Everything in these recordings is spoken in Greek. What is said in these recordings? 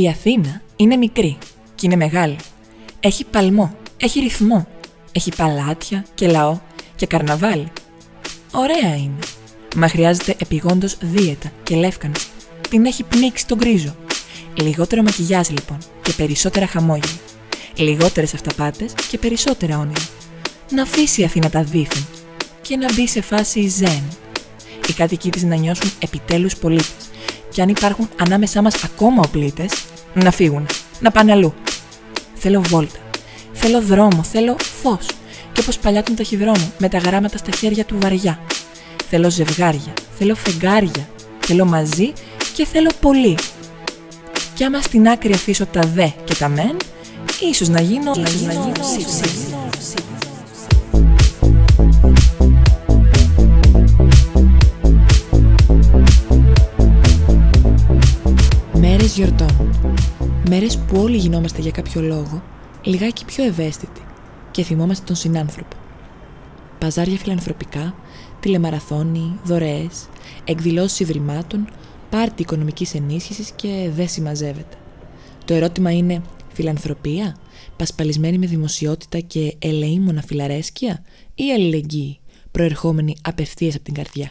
Η Αθήνα είναι μικρή και είναι μεγάλη. Έχει παλμό, έχει ρυθμό, έχει παλάτια και λαό και καρναβάλι. Ωραία είναι, μα χρειάζεται επειγόντως δίαιτα και λεύκανση. Την έχει πνίξει τον γκρίζο. Λιγότερο μακιγιάζ λοιπόν και περισσότερα χαμόγελα. Λιγότερες αυταπάτες και περισσότερα όνειρα. Να αφήσει η Αθήνα τα δίθεν και να μπει σε φάση ζεν. Οι κάτοικοι της να νιώσουν επιτέλους πολίτες. Και αν υπάρχουν ανάμεσά μας ακόμα οπλίτες, να φύγουν, να πάνε αλλού. Θέλω βόλτα, θέλω δρόμο, θέλω φως. Και όπως παλιά τον ταχυδρόμο με τα γράμματα στα χέρια του βαριά. Θέλω ζευγάρια, θέλω φεγγάρια, θέλω μαζί και θέλω πολύ. Κι άμα στην άκρη αφήσω τα δε και τα μεν, ίσως να γίνω Μέρες γιορτών. Μέρες που όλοι γινόμαστε για κάποιο λόγο λιγάκι πιο ευαίσθητοι και θυμόμαστε τον συνάνθρωπο. Παζάρια φιλανθρωπικά, τηλεμαραθώνοι, δωρεές, εκδηλώσεις ιδρυμάτων, πάρτι οικονομικής ενίσχυσης και δεν συμμαζεύεται. Το ερώτημα είναι φιλανθρωπία, πασπαλισμένη με δημοσιότητα και ελεήμονα φιλαρέσκεια ή αλληλεγγύη, προερχόμενη απευθείας από την καρδιά.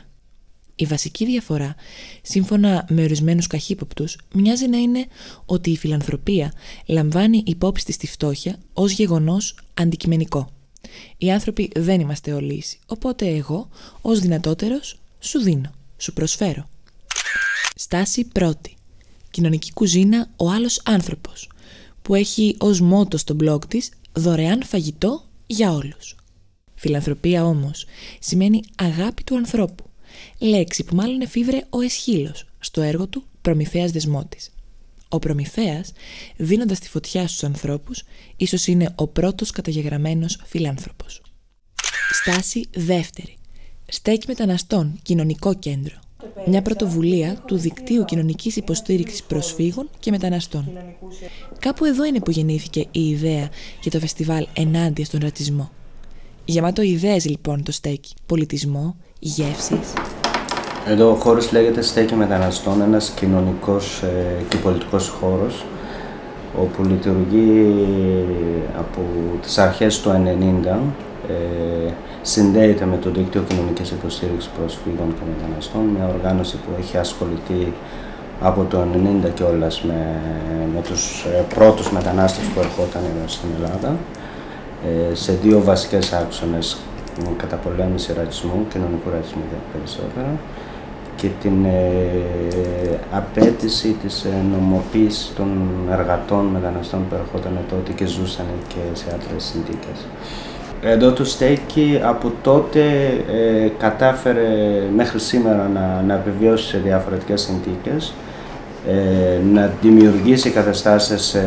Η βασική διαφορά, σύμφωνα με ορισμένους καχύποπτους, μοιάζει να είναι ότι η φιλανθρωπία λαμβάνει υπόψη της τη φτώχεια ως γεγονός αντικειμενικό. Οι άνθρωποι δεν είμαστε όλοι ίσοι, οπότε εγώ, ως δυνατότερος, σου δίνω, σου προσφέρω. Στάση πρώτη. Κοινωνική κουζίνα «Ο άλλος άνθρωπος», που έχει ως μότο στο blog της «Δωρεάν φαγητό για όλους». Φιλανθρωπία όμως σημαίνει αγάπη του ανθρώπου. Λέξη που μάλλον εφήβρε ο Αισχύλος στο έργο του «Προμηθέας Δεσμότης». Ο Προμηθέας, δίνοντας τη φωτιά στους ανθρώπους, ίσως είναι ο πρώτος καταγεγραμμένος φιλάνθρωπος. Στάση δεύτερη. Στέκι μεταναστών, κοινωνικό κέντρο. Μια πρωτοβουλία του Δικτύου Κοινωνικής Υποστήριξης Προσφύγων και Μεταναστών. Κάπου εδώ είναι που γεννήθηκε η ιδέα για το φεστιβάλ ενάντια στον ρατσισμό. Γεμάτο ιδέες λοιπόν το στέκι, πολιτισμό, γεύσεις. Εδώ ο χώρος λέγεται Στέκι Μεταναστών, ένας κοινωνικός και πολιτικός χώρος όπου λειτουργεί από τις αρχές του 1990, συνδέεται με το Δίκτυο Κοινωνικής Υποστήριξης Προσφύγων και Μεταναστών, μια οργάνωση που έχει ασχοληθεί από το 1990 κιόλας με τους πρώτους μετανάστες που ερχόταν εδώ στην Ελλάδα, σε δύο βασικές άξονες: καταπολέμηση ρατσισμού, κοινωνικού ρατσισμού περισσότερα, και την απέτηση της νομοποίησης των εργατών μεταναστών που ερχόταν τότε και ζούσαν και σε άλλες συνθήκες. Εδώ το στέκι από τότε κατάφερε μέχρι σήμερα να επιβιώσει σε διαφορετικές συνθήκες, να δημιουργήσει καταστάσεις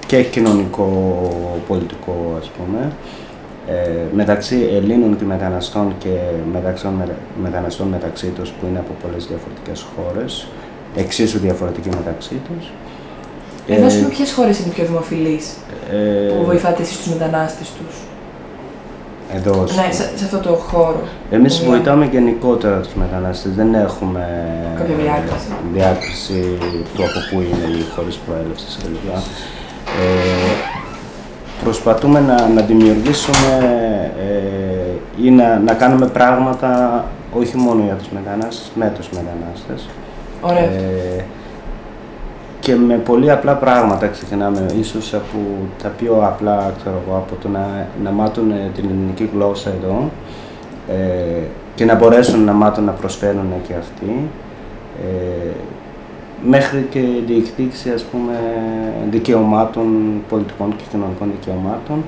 και κοινωνικό-πολιτικό, ας πούμε, μεταξύ Ελλήνων και μεταναστών και μεταναστών μεταξύ τους που είναι από πολλές διαφορετικές χώρες, εξίσου διαφορετικοί μεταξύ τους. Εδώ σου ποιες χώρες είναι πιο δημοφιλείς που βοηθάτε εσείς τους μετανάστες τους? Εδώ, ναι, σε αυτό το χώρο. Εμείς βοηθάμε γενικότερα τους μετανάστες, δεν έχουμε κάποια διάκριση του από πού είναι οι χώρες προέλευσης κλπ. Προσπαθούμε να δημιουργήσουμε ή να κάνουμε πράγματα όχι μόνο για τους μετανάστες, με τους μετανάστες. Ωραία. Και με πολύ απλά πράγματα ξεκινάμε, ίσως από τα πιο απλά, ξέρω εγώ, από το να μάθουν την ελληνική γλώσσα εδώ και να μπορέσουν να μάθουν να προσφέρουν και αυτοί, μέχρι και διεκδίκηση, ας πούμε, δικαιωμάτων, πολιτικών και κοινωνικών δικαιωμάτων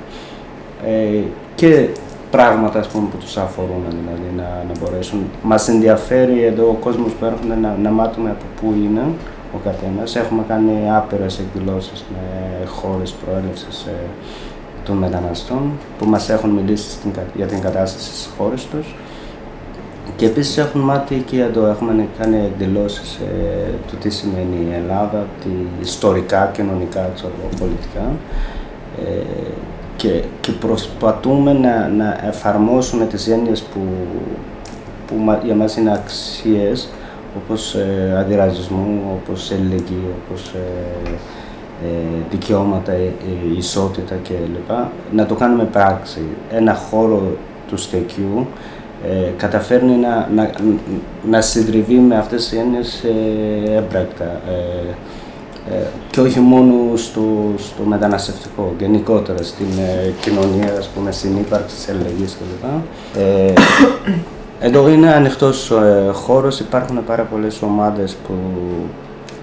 και πράγματα, ας πούμε, που τους αφορούν, δηλαδή να μπορέσουν. Μας ενδιαφέρει εδώ ο κόσμος που έρχονται να μάθουμε από πού είναι ο καθένας. Έχουμε κάνει άπειρες εκδηλώσεις με χώρες προέλευσης των μεταναστών που μας έχουν μιλήσει για την κατάσταση στις χώρες τους. Και επίσης έχουν μάθει και εδώ, έχουμε κάνει εκδηλώσεις του τι σημαίνει η Ελλάδα, ιστορικά, κοινωνικά, πολιτικά, και προσπαθούμε να εφαρμόσουμε τις έννοιες που για μας είναι αξίες, όπως αντιρατσισμού, όπως ελληνική, όπως δικαιώματα, ισότητα κλπ. Να το κάνουμε πράξη. Ένα χώρο του στεκιού καταφέρνει να συντριβεί με αυτές τις έννοιες έμπρακτα. Και όχι μόνο στο μεταναστευτικό, γενικότερα στην κοινωνία, ας πούμε, συνύπαρξη της αλληλεγγύης κλπ. Εδώ είναι ανοιχτός χώρος, υπάρχουν πάρα πολλές ομάδες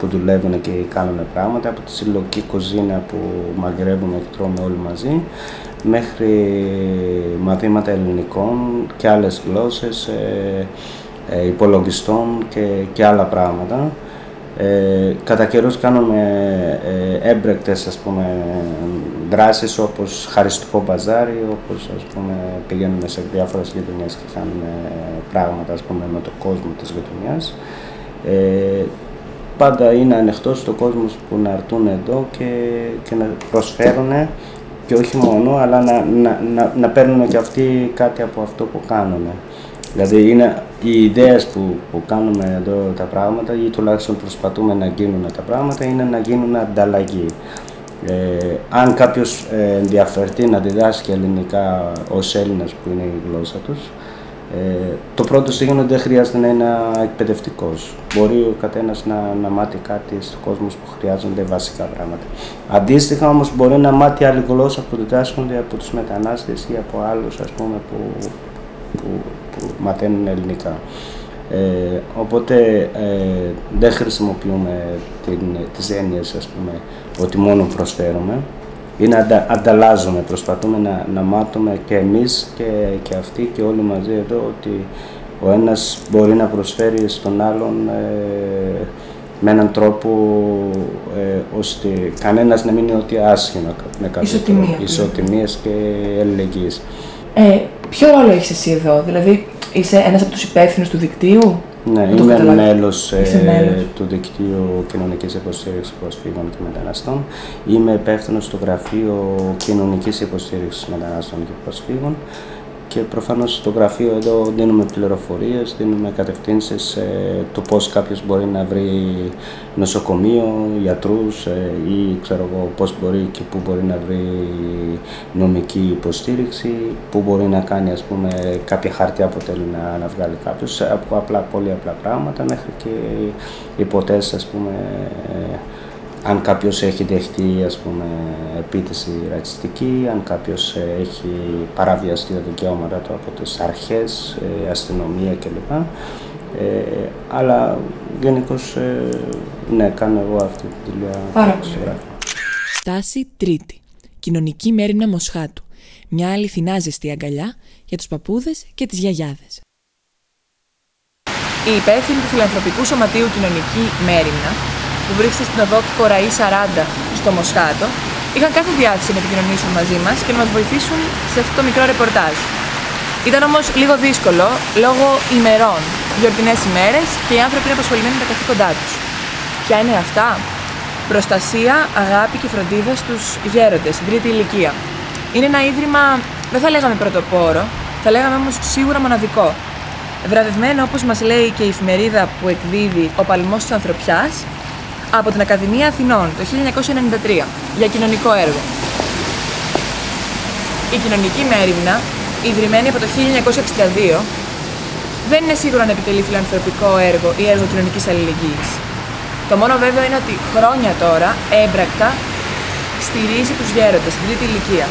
που δουλεύουν και κάνουν πράγματα, από τη συλλογική κουζίνα που μαγειρεύουμε και τρώμε όλοι μαζί, μέχρι μαθήματα ελληνικών και άλλες γλώσσες, υπολογιστών και άλλα πράγματα. Κατά καιρούς κάνουμε έμπρεκτες, ας πούμε, δράσεις όπως χαριστικό μπαζάρι, όπως, ας πούμε, πηγαίνουμε σε διάφορες γειτονιές και κάνουμε πράγματα, ας πούμε, με τον κόσμο της γειτονιάς. Πάντα είναι ανοιχτός στο κόσμο που να έρθουν εδώ και να προσφέρουν, και όχι μόνο, αλλά να παίρνουν και αυτοί κάτι από αυτό που κάνουν. Δηλαδή είναι οι ιδέες που κάνουμε εδώ τα πράγματα, ή τουλάχιστον προσπαθούμε να γίνουν τα πράγματα, είναι να γίνουν ανταλλαγή. Αν κάποιος ενδιαφερθεί να διδάσκει ελληνικά ως Έλληνας, που είναι η γλώσσα τους, το πρώτο στίγμα δεν χρειάζεται να είναι εκπαιδευτικός. Μπορεί ο καθένας να μάθει κάτι στον κόσμο που χρειάζονται βασικά πράγματα. Αντίστοιχα όμως μπορεί να μάθει άλλη γλώσσα που διδάσκονται από τους μετανάστες ή από άλλους, ας πούμε, που μαθαίνουν ελληνικά. Οπότε δεν χρησιμοποιούμε τις έννοιες, ας πούμε, ότι μόνο προσφέρουμε. Είναι ανταλλάζουμε, προσπαθούμε να μάθουμε και εμείς και αυτοί και όλοι μαζί εδώ, ότι ο ένας μπορεί να προσφέρει στον άλλον με έναν τρόπο ώστε κανένας να μην είναι ότι άσχημα με κάποιο τρόπο. Ισοτιμίες και αλληλεγγύης. Ποιο ρόλο έχεις εσύ εδώ, δηλαδή είσαι ένας από τους υπεύθυνους του δικτύου? Ναι, είμαι μέλος του Δικτύου Κοινωνικής Υποστήριξης Προσφύγων και Μεταναστών. Είμαι υπεύθυνος στο Γραφείο Κοινωνικής Υποστήριξης Μεταναστών και Προσφύγων. Και προφανώς στο γραφείο εδώ δίνουμε πληροφορίες, δίνουμε κατευθύνσεις το πώς κάποιος μπορεί να βρει νοσοκομείο, γιατρούς ή ξέρω εγώ πώς μπορεί και πού μπορεί να βρει νομική υποστήριξη, πού μπορεί να κάνει, ας πούμε, κάποια χαρτιά που θέλει να βγάλει κάποιος, από πολύ απλά πράγματα μέχρι και υποτέσεις, ας πούμε, αν κάποιος έχει δεχτεί, ας πούμε, επίθεση ρατσιστική, αν κάποιος έχει παραβιαστεί τα δικαιώματα του από τις αρχές, αστυνομία κλπ. Αλλά γενικώς, ναι, κάνω εγώ αυτή τη δουλειά. Πάρα πολύ. Στάση τρίτη. Κοινωνική μέριμνα Μοσχάτου. Μια αληθινά ζεστή αγκαλιά για τους παππούδες και τις γιαγιάδες. Οι υπεύθυνοι του Φιλανθρωπικού Σωματείου Κοινωνική Μέριμνα, που βρίσκεται στην οδό Κοραή 40 στο Μοσχάτο, είχαν κάθε διάθεση να επικοινωνήσουν μαζί μας και να μας βοηθήσουν σε αυτό το μικρό ρεπορτάζ. Ήταν όμως λίγο δύσκολο λόγω ημερών, γιορτινές ημέρες και οι άνθρωποι είναι απασχολημένοι με τα καθήκοντά τους. Ποια είναι αυτά? Προστασία, αγάπη και φροντίδα στους γέροντες, στην τρίτη ηλικία. Είναι ένα ίδρυμα, δεν θα λέγαμε πρωτοπόρο, θα λέγαμε όμως σίγουρα μοναδικό. Βραβευμένο, όπως μας λέει και η εφημερίδα που εκδίδει Ο Παλμός της Ανθρωπιάς, από την Ακαδημία Αθηνών το 1993 για κοινωνικό έργο. Η κοινωνική μέριμνα, ιδρυμένη από το 1962, δεν είναι σίγουρο να επιτελεί φιλανθρωπικό έργο ή έργο κοινωνικής αλληλεγγύης. Το μόνο βέβαιο είναι ότι χρόνια τώρα, έμπρακτα, στηρίζει τους γέροντες στην τρίτη ηλικία.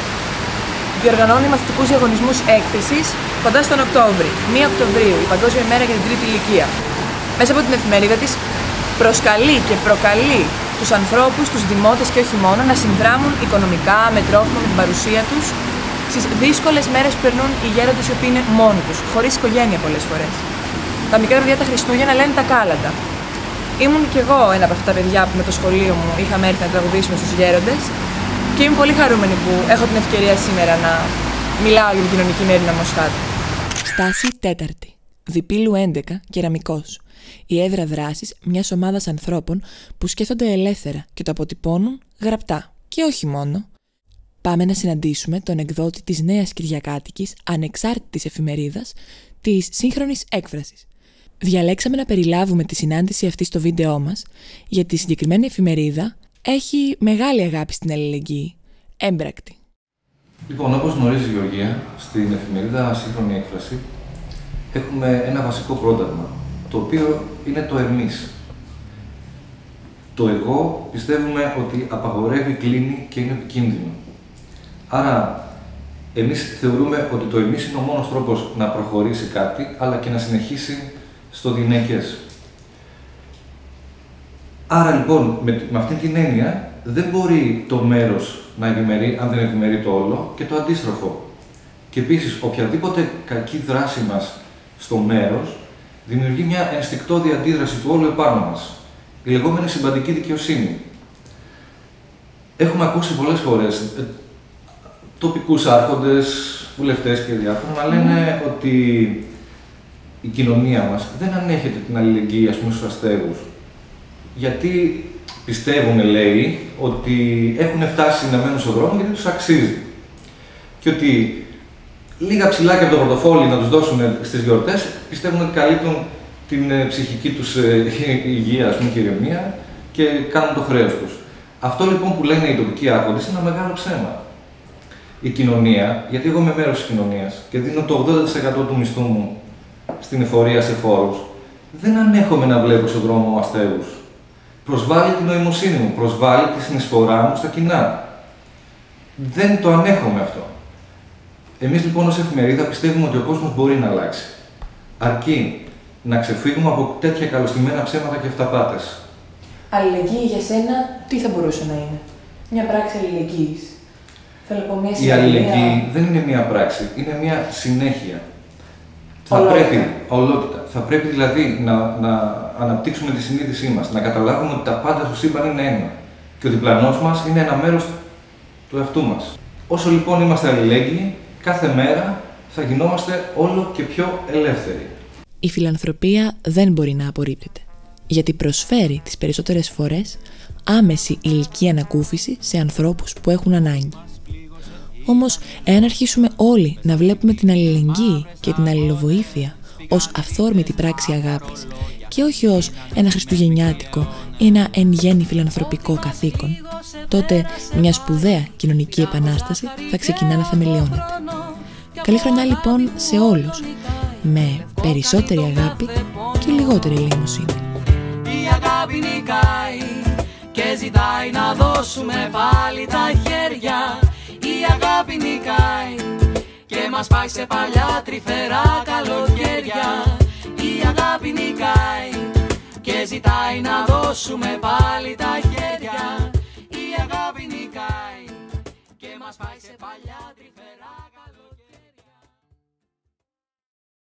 Διοργανώνει μαθητικούς διαγωνισμούς έκθεσης κοντά στον Οκτώβρη, 1 Οκτωβρίου, η Παγκόσμια ημέρα για την τρίτη ηλικία. Μέσα από την εφημερίδα της, προσκαλεί και προκαλεί τους ανθρώπους, τους δημότες και όχι μόνο, να συνδράμουν οικονομικά, με τρόφιμα, με την παρουσία τους, στις δύσκολες μέρες που περνούν οι γέροντες οι οποίοι είναι μόνοι τους, χωρίς οικογένεια πολλές φορές. Τα μικρά παιδιά τα Χριστούγεννα λένε τα κάλατα. Ήμουν κι εγώ ένα από αυτά τα παιδιά που με το σχολείο μου είχαμε έρθει να τραγουδήσουμε στους γέροντες και είμαι πολύ χαρούμενη που έχω την ευκαιρία σήμερα να μιλάω για την κοινωνική μέριμνα Μοσχάτου. Στάση τέταρτη. Διπύλου 11, Κεραμικός. Η έδρα δράσης μιας ομάδας ανθρώπων που σκέφτονται ελεύθερα και το αποτυπώνουν γραπτά. Και όχι μόνο. Πάμε να συναντήσουμε τον εκδότη της Νέας Κυριακάτικης ανεξάρτητης εφημερίδας της Σύγχρονης Έκφρασης. Διαλέξαμε να περιλάβουμε τη συνάντηση αυτή στο βίντεό μας, γιατί η συγκεκριμένη εφημερίδα έχει μεγάλη αγάπη στην αλληλεγγύη, έμπρακτη. Λοιπόν, όπως γνωρίζει η Γεωργία, στην εφημερίδα Σύγχρονη Έκφραση έχουμε ένα βασικό πρόταγμα, το οποίο είναι το εμείς. Το εγώ πιστεύουμε ότι απαγορεύει, κλείνει και είναι επικίνδυνο. Άρα, εμείς θεωρούμε ότι το εμείς είναι ο μόνος τρόπος να προχωρήσει κάτι, αλλά και να συνεχίσει στο διηνεκές. Άρα λοιπόν, με αυτή την έννοια, δεν μπορεί το μέρος να ευημερεί αν δεν ευημερεί το όλο και το αντίστροφο. Και επίσης, οποιαδήποτε κακή δράση μας στο μέρος δημιουργεί μια ενστικτώδη αντίδραση του όλου επάνω μας. Η λεγόμενη συμπαντική δικαιοσύνη. Έχουμε ακούσει πολλές φορές τοπικούς άρχοντες, βουλευτές και διάφορα να λένε ότι η κοινωνία μας δεν ανέχεται την αλληλεγγύη, ας πούμε, στους αστέγους. Γιατί πιστεύουν, λέει, ότι έχουν φτάσει να μένουν στον δρόμο γιατί τους αξίζει. Και ότι λίγα ψηλάκια από το πορτοφόλι να τους δώσουν στις γιορτές, πιστεύουν ότι καλύπτουν την ψυχική τους υγεία, ας πούμε, και ηρεμία και κάνουν το χρέος τους. Αυτό λοιπόν που λένε οι τοπικοί άρχοντες είναι ένα μεγάλο ψέμα. Η κοινωνία, γιατί εγώ είμαι μέρος της κοινωνίας και δίνω το 80% του μισθού μου στην εφορία σε φόρους, δεν ανέχομαι να βλέπω στον δρόμο αστέγους. Προσβάλλει την νοημοσύνη μου, προσβάλλει τη συνεισφορά μου στα κοινά. Δεν το ανέχομαι αυτό. Εμείς λοιπόν ως εφημερίδα πιστεύουμε ότι ο κόσμος μπορεί να αλλάξει. Αρκεί να ξεφύγουμε από τέτοια καλωστημένα ψέματα και αυταπάτες. Αλληλεγγύη για σένα, τι θα μπορούσε να είναι? Μια πράξη αλληλεγγύης. Θέλω να πω μια Η αλληλεγγύη δεν είναι μια πράξη, είναι μια συνέχεια. Ολότητα. Θα πρέπει δηλαδή να αναπτύξουμε τη συνείδησή μας, να καταλάβουμε ότι τα πάντα στο σύμπαν είναι ένα και ο διπλανός μας είναι ένα μέρος του εαυτού μας. Όσο λοιπόν είμαστε αλληλέγγυοι, κάθε μέρα θα γινόμαστε όλο και πιο ελεύθεροι. Η φιλανθρωπία δεν μπορεί να απορρίπτεται, γιατί προσφέρει τις περισσότερες φορές άμεση υλική ανακούφιση σε ανθρώπους που έχουν ανάγκη. Όμως, εάν αρχίσουμε όλοι να βλέπουμε την αλληλεγγύη και την αλληλοβοήθεια ως αυθόρμητη πράξη αγάπης και όχι ως ένα χριστουγεννιάτικο ή ένα εν γέννη φιλανθρωπικό καθήκον, τότε μια σπουδαία κοινωνική επανάσταση θα ξεκινά να θεμελιώνεται. Καλή χρονιά λοιπόν σε όλους, με περισσότερη αγάπη και λιγότερη ελεημοσύνη. Η αγάπη νικάει και ζητάει να δώσουμε πάλι τα χέρια. Η αγάπη νικάει και μας πάει σε παλιά τρυφερά καλοκαίρια. Η αγάπη νικάει και ζητάει να δώσουμε πάλι τα χέρια. Η αγάπη νικάει και μας πάει σε παλιά τρυφερά καλοκαίρια.